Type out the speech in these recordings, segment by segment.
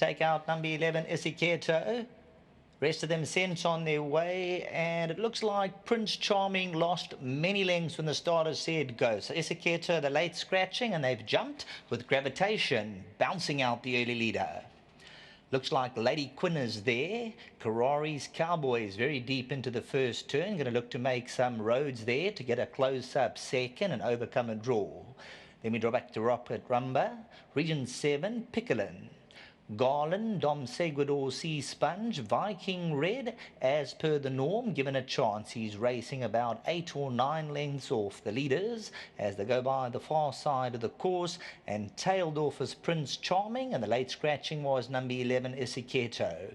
take out number 11, Isiketo. Rest of them sent on their way, and it looks like Prince Charming lost many lengths when the starters said go. So Isiketo, the late scratching, and they've jumped with Gravitation bouncing out the early leader. Looks like Lady Quinn is there. Karari's Cowboy is very deep into the first turn. Going to look to make some roads there to get a close-up second and overcome a draw. Then we draw back to Rocket Rumba. Region 7, Piccolin. Garland, Dom Seguidor, Sea Sponge, Viking Red, as per the norm, given a chance. He's racing about 8 or 9 lengths off the leaders as they go by the far side of the course, and tailed off as Prince Charming, and the late scratching was number 11, Isiketo.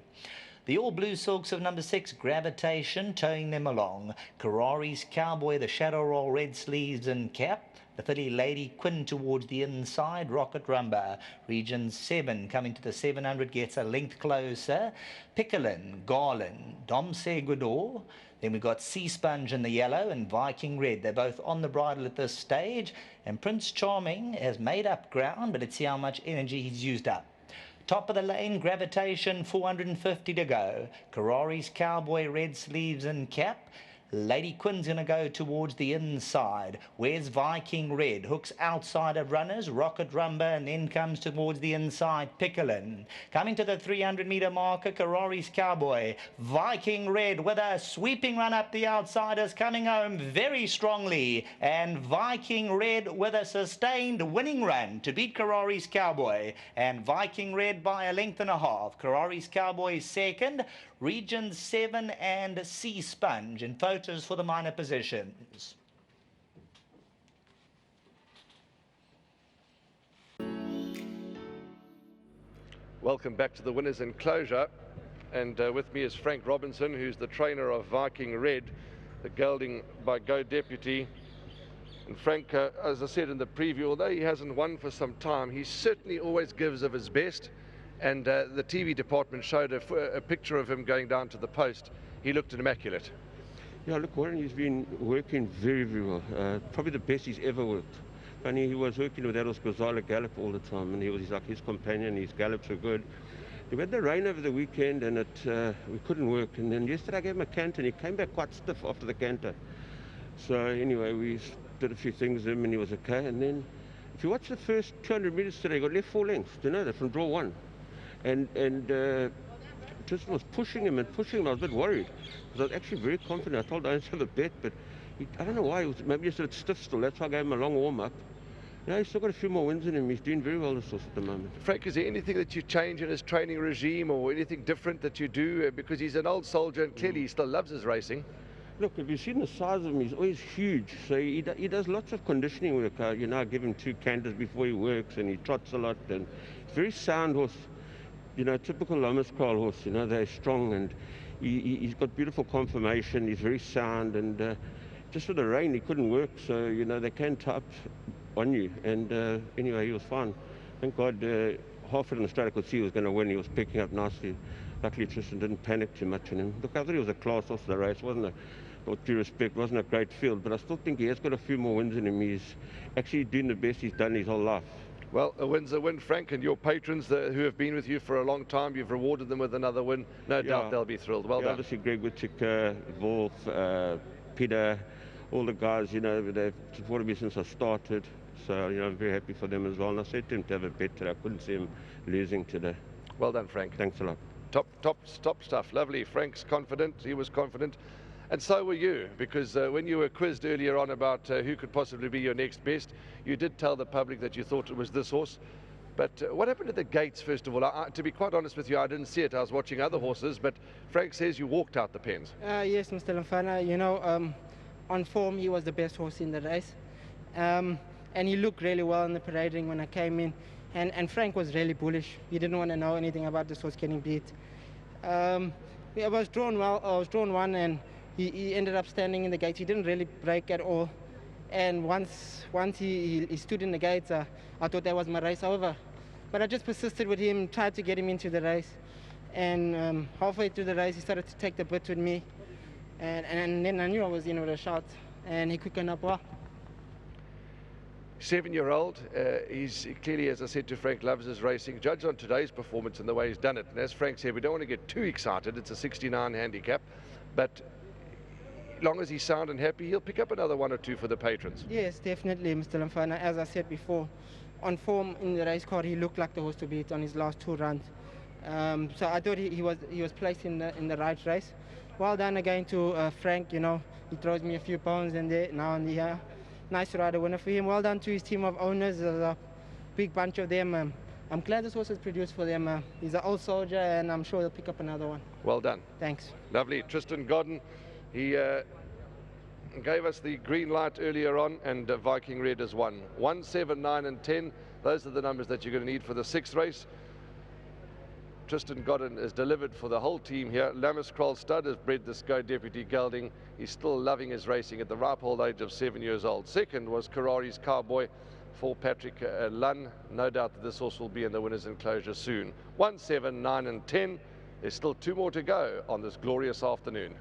The all blue silks of number 6, Gravitation, towing them along. Karari's Cowboy, the Shadow Roll, red sleeves and cap. The filly Lady Quinn towards the inside, Rocket Rumba. Region 7 coming to the 700 gets a length closer. Piccolin, Garland, Dom Seguidor. Then we've got Sea Sponge in the yellow and Viking Red. They're both on the bridle at this stage. And Prince Charming has made up ground, but let's see how much energy he's used up. Top of the lane, Gravitation, 450 to go. Karari's Cowboy, red sleeves and cap. Lady Quinn's going to go towards the inside. Where's Viking Red? Hooks outside of runners. Rocket Rumba, and then comes towards the inside. Piccolin. Coming to the 300-meter marker, Karari's Cowboy. Viking Red with a sweeping run up the outsiders, coming home very strongly. And Viking Red with a sustained winning run to beat Karari's Cowboy. And Viking Red by a length and a half. Karari's Cowboy second. Region 7 and Sea Sponge in photos for the minor positions. Welcome back to the winners' enclosure, and with me is Frank Robinson, who's the trainer of Viking Red, the gelding by Go Deputy. And Frank, as I said in the preview, although he hasn't won for some time, he certainly always gives of his best. And the TV department showed a picture of him going down to the post. He looked immaculate. Yeah, look, Warren, he's been working very, very well. Probably the best he's ever worked. Funny, he was working with Adolf Gonzalo Gallop all the time, and he's like his companion. His gallops were good. We had the rain over the weekend, and we couldn't work. And then yesterday I gave him a canter, and he came back quite stiff after the canter. So anyway, we did a few things with him, and he was okay. And then, if you watch the first 200 meters today, he got left 4 lengths. Do you know that, from draw 1? And just was pushing him. I was a bit worried because I was actually very confident. I told him to have a bet, but I don't know why. Maybe he's a bit stiff still. That's why I gave him a long warm-up. Yeah, he's still got a few more wins in him. He's doing very well this horse at the moment. Frank, is there anything that you change in his training regime or anything different that you do? Because he's an old soldier and clearly he still loves his racing. Look, if you've seen the size of him, he's always huge. So he does lots of conditioning work. You know, I give him 2 canters before he works, and he trots a lot. And he's a very sound horse. You know, typical Lomas Carl horse, you know, they're strong, and he's got beautiful conformation, he's very sound, and just with the rain, he couldn't work, so, you know, they can tap on you, and anyway, he was fine. Thank God, half it in the straight I could see he was going to win, he was picking up nicely. Luckily, Tristan didn't panic too much on him. Look, I thought he was a class off the race, with due respect, wasn't a great field, but I still think he has got a few more wins in him. He's actually doing the best he's done his whole life. Well, a win's a win, Frank, and your patrons who have been with you for a long time, you've rewarded them with another win. No doubt they'll be thrilled. Well done. Obviously, Greg Whittaker, Wolf, Peter, all the guys, you know, they've supported me since I started. So, you know, I'm very happy for them as well. And I said to him to have a bet today. I couldn't see him losing today. Well done, Frank. Thanks a lot. Top stuff. Lovely. Frank's confident. He was confident. And so were you, because when you were quizzed earlier on about who could possibly be your next best, you did tell the public that you thought it was this horse. But what happened at the gates, first of all? To be quite honest with you, I didn't see it. I was watching other horses, but Frank says you walked out the pens. Yes, Mr. Lamfana, you know, on form, he was the best horse in the race. And he looked really well in the parade ring when I came in. And Frank was really bullish. He didn't want to know anything about this horse getting beat. I was drawn well. I was drawn 1, and he ended up standing in the gates. He didn't really break at all. And once he stood in the gates, I thought that was my race over. But I just persisted with him, tried to get him into the race. And halfway through the race, he started to take the bit with me. And then I knew I was in with a shot. And he quickened up well. 7-year-old. He's clearly, as I said to Frank, loves his racing. Judged on today's performance and the way he's done it. And as Frank said, we don't want to get too excited. It's a 69 handicap. But as long as he's sound and happy, he'll pick up another 1 or 2 for the patrons. Yes, definitely, Mr. Lamfana. As I said before, on form in the race car, he looked like the horse to beat on his last 2 runs. So I thought he was placed in the right race. Well done again to Frank. You know, he throws me a few pounds and there now and here. Nice rider winner for him. Well done to his team of owners. There's a big bunch of them. I'm glad this horse is produced for them. He's an old soldier, and I'm sure he'll pick up another one. Well done. Thanks. Lovely. Tristan Godden, he gave us the green light earlier on, and Viking Red has won. 1, 7, 9 and 10. Those are the numbers that you're going to need for the 6th race. Tristan Godden is delivered for the whole team here. Lamas Kroll Stud has bred this Go Deputy gelding. He's still loving his racing at the ripe old age of 7 years old. Second was Karari's Cowboy for Patrick Lunn. No doubt that this horse will be in the winner's enclosure soon. 1, 7, 9 and 10. There's still 2 more to go on this glorious afternoon.